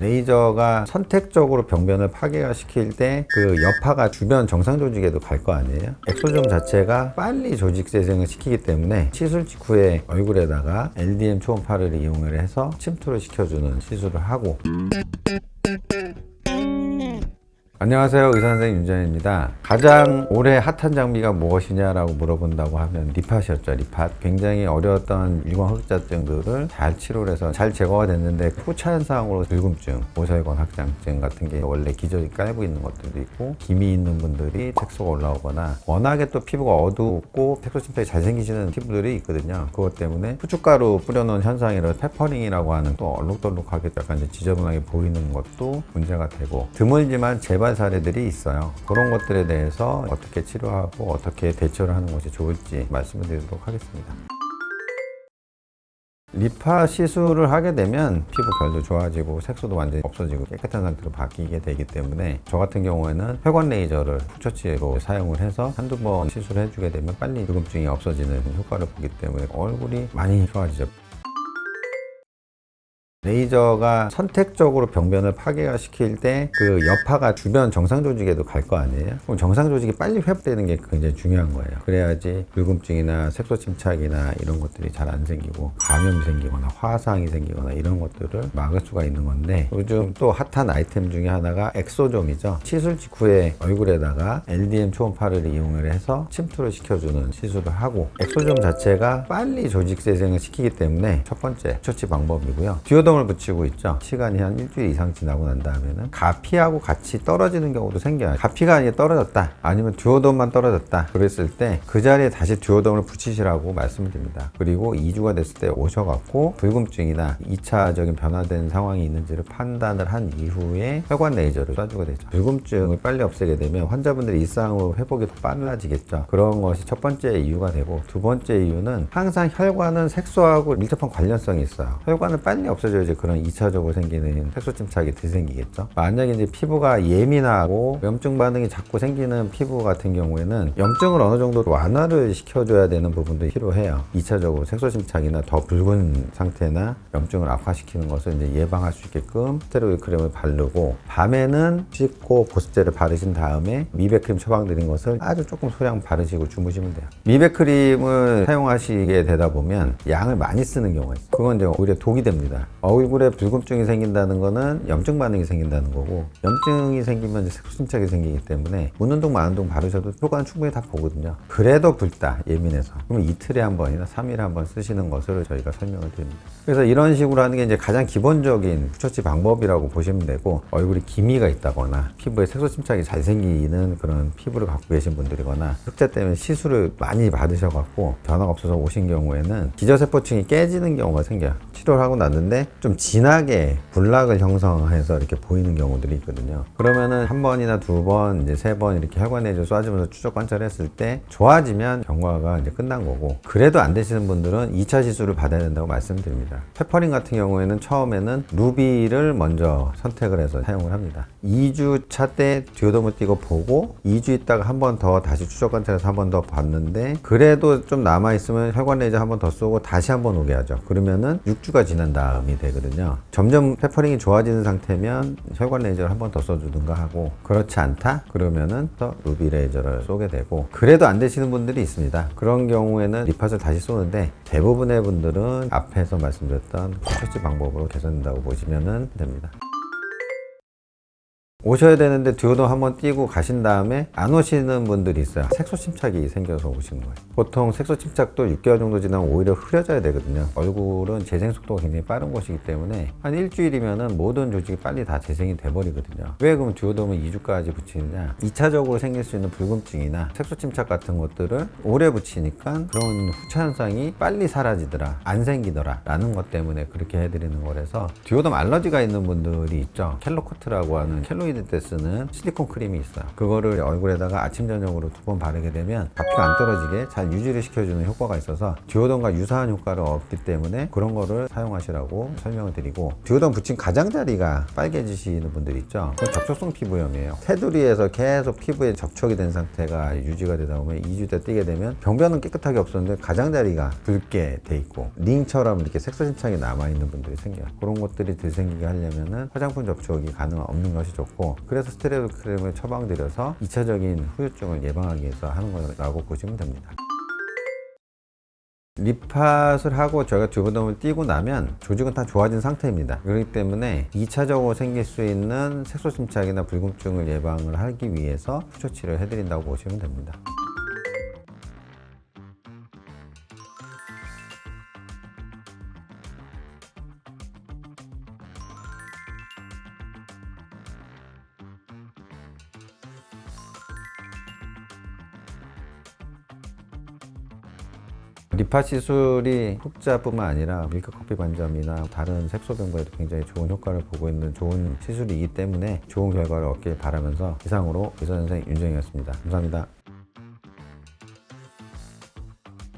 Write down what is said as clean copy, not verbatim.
레이저가 선택적으로 병변을 파괴시킬 때 그 여파가 주변 정상 조직에도 갈 거 아니에요? 엑소좀 자체가 빨리 조직 재생을 시키기 때문에 시술 직후에 얼굴에다가 LDM 초음파를 이용을 해서 침투를 시켜주는 시술을 하고. 안녕하세요, 의사선생님 윤전입니다. 가장 올해 핫한 장비가 무엇이냐라고 물어본다고 하면 리팟이었죠. 리팟. 굉장히 어려웠던 일광 흑자증들을 잘 치료를 해서 잘 제거가 됐는데 후차현상으로 붉음증, 모세혈관 확장증 같은 게 원래 기저귀 깔고 있는 것들도 있고, 기미 있는 분들이 색소가 올라오거나 워낙에 또 피부가 어둡고 색소 침착이 잘 생기시는 피부들이 있거든요. 그것 때문에 후춧가루 뿌려놓은 현상이라 페퍼링이라고 하는 또 얼룩덜룩하게 약간 이제 지저분하게 보이는 것도 문제가 되고, 드물지만 재발 사례들이 있어요. 그런 것들에 대해서 어떻게 치료하고 어떻게 대처를 하는 것이 좋을지 말씀을 드리도록 하겠습니다. 리파 시술을 하게 되면 피부 결도 좋아지고 색소도 완전히 없어지고 깨끗한 상태로 바뀌게 되기 때문에, 저 같은 경우에는 혈관 레이저를 푸처치로 사용을 해서 한두 번 시술을 해주게 되면 빨리 붉음증이 없어지는 효과를 보기 때문에 얼굴이 많이 좋아지죠. 레이저가 선택적으로 병변을 파괴시킬 때 그 여파가 주변 정상 조직에도 갈 거 아니에요? 그럼 정상 조직이 빨리 회복되는 게 굉장히 중요한 거예요. 그래야지 붉음증이나 색소 침착이나 이런 것들이 잘 안 생기고 감염이 생기거나 화상이 생기거나 이런 것들을 막을 수가 있는 건데, 요즘 또 핫한 아이템 중에 하나가 엑소좀이죠. 시술 직후에 얼굴에다가 LDM 초음파를 이용을 해서 침투를 시켜주는 시술을 하고, 엑소좀 자체가 빨리 조직 재생을 시키기 때문에 첫 번째 처치 방법이고요. 디오덤을 붙이고 있죠. 시간이 한 일주일 이상 지나고 난 다음에는 가피하고 같이 떨어지는 경우도 생겨요. 가피가 아니라 떨어졌다, 아니면 듀오덤만 떨어졌다 그랬을 때 그 자리에 다시 듀오덤을 붙이시라고 말씀을 드립니다. 그리고 2주가 됐을 때 오셔갖고 붉음증이나 2차적인 변화된 상황이 있는지를 판단을 한 이후에 혈관 레이저를 쏴주게 되죠. 붉음증을 빨리 없애게 되면 환자분들의 일상으로 회복이 더 빨라지겠죠. 그런 것이 첫 번째 이유가 되고, 두 번째 이유는 항상 혈관은 색소하고 밀접한 관련성이 있어요. 혈관을 빨리 없애줘야지 그런 2차적으로 생기는 색소 침착이 덜 생기겠죠. 만약에 이제 피부가 예민하고 염증 반응이 자꾸 생기는 피부 같은 경우에는 염증을 어느 정도 완화를 시켜줘야 되는 부분도 필요해요. 2차적으로 색소 침착이나 더 붉은 상태나 염증을 악화시키는 것을 이제 예방할 수 있게끔 스테로이드 크림을 바르고, 밤에는 씻고 보습제를 바르신 다음에 미백 크림 처방드린 것을 아주 조금 소량 바르시고 주무시면 돼요. 미백 크림을 사용하시게 되다 보면 양을 많이 쓰는 경우가 있어요. 그건 이제 오히려 독이 됩니다. 얼굴에 붉음증이 생긴다는 거는 염증 반응이 생긴다는 거고, 염증이 생기면 이제 색소 침착이 생기기 때문에 묻는 동 마는 동 바르셔도 효과는 충분히 다 보거든요. 그래도 붉다, 예민해서, 그러면 이틀에 한 번이나 3일에 한 번 쓰시는 것을 저희가 설명을 드립니다. 그래서 이런 식으로 하는 게 이제 가장 기본적인 푸처치 방법이라고 보시면 되고, 얼굴에 기미가 있다거나 피부에 색소 침착이 잘 생기는 그런 피부를 갖고 계신 분들이거나 흑자 때문에 시술을 많이 받으셔갖고 변화가 없어서 오신 경우에는 기저세포층이 깨지는 경우가 생겨요. 치료를 하고 났는데 좀 진하게 불락을 형성해서 이렇게 보이는 경우들이 있거든요. 그러면은 한 번이나 두 번, 이제 세 번 이렇게 혈관 레이저 쏴주면서 추적 관찰했을 때 좋아지면 경과가 이제 끝난 거고, 그래도 안 되시는 분들은 2차 시술을 받아야 된다고 말씀드립니다. 페퍼링 같은 경우에는 처음에는 루비를 먼저 선택을 해서 사용을 합니다. 2주 차 때 디오덤을 띄고 보고 2주 있다가 한 번 더 다시 추적 관찰해서 한 번 더 봤는데 그래도 좀 남아있으면 혈관 레이저 한 번 더 쏘고 다시 한 번 오게 하죠. 그러면은 6주가 지난 다음이 되거든요. 점점 페퍼링이 좋아지는 상태면 혈관 레이저를 한 번 더 써주든가 하고, 그렇지 않다? 그러면은 더 루비 레이저를 쏘게 되고, 그래도 안 되시는 분들이 있습니다. 그런 경우에는 리팟을 다시 쏘는데, 대부분의 분들은 앞에서 말씀드렸던 푸처치 방법으로 개선된다고 보시면 됩니다. 오셔야 되는데 듀오덤 한번 띄고 가신 다음에 안 오시는 분들이 있어요. 색소 침착이 생겨서 오시는 거예요. 보통 색소 침착도 6개월 정도 지나면 오히려 흐려져야 되거든요. 얼굴은 재생 속도가 굉장히 빠른 곳이기 때문에 한 일주일이면은 모든 조직이 빨리 다 재생이 돼버리거든요. 왜 그럼 듀오덤을 2주까지 붙이느냐? 2차적으로 생길 수 있는 붉음증이나 색소 침착 같은 것들을 오래 붙이니까 그런 후차 현상이 빨리 사라지더라, 안 생기더라 라는 것 때문에 그렇게 해드리는 거라서, 듀오덤 알러지가 있는 분들이 있죠. 켈로코트라고 하는 켈로 헬로이드 때 쓰는 실리콘 크림이 있어요. 그거를 얼굴에다가 아침 저녁으로 2번 바르게 되면 가피가 안 떨어지게 잘 유지를 시켜주는 효과가 있어서 듀오던과 유사한 효과를 얻기 때문에 그런 거를 사용하시라고 설명을 드리고, 듀오던 붙인 가장자리가 빨개지시는 분들 있죠. 그건 접촉성 피부염이에요. 테두리에서 계속 피부에 접촉이 된 상태가 유지가 되다 보면 2주째 뛰게 되면 병변은 깨끗하게 없었는데 가장자리가 붉게 돼 있고 링처럼 이렇게 색소 침착이 남아있는 분들이 생겨요. 그런 것들이 덜 생기게 하려면은 화장품 접촉이 없는 것이 좋고, 그래서 스테로이드 크림을 처방드려서 2차적인 후유증을 예방하기 위해서 하는 거라고 보시면 됩니다. 리팟을 하고 저희가 듀오덤을 띄고 나면 조직은 다 좋아진 상태입니다. 그렇기 때문에 2차적으로 생길 수 있는 색소 침착이나 붉음증을 예방을 하기 위해서 후처치를 해드린다고 보시면 됩니다. 리팟 시술이 흑자뿐만 아니라 밀크커피 반점이나 다른 색소 변부에도 굉장히 좋은 효과를 보고 있는 좋은 시술이기 때문에 좋은 결과를 얻길 바라면서 이상으로 의사선생 윤정이었습니다. 감사합니다.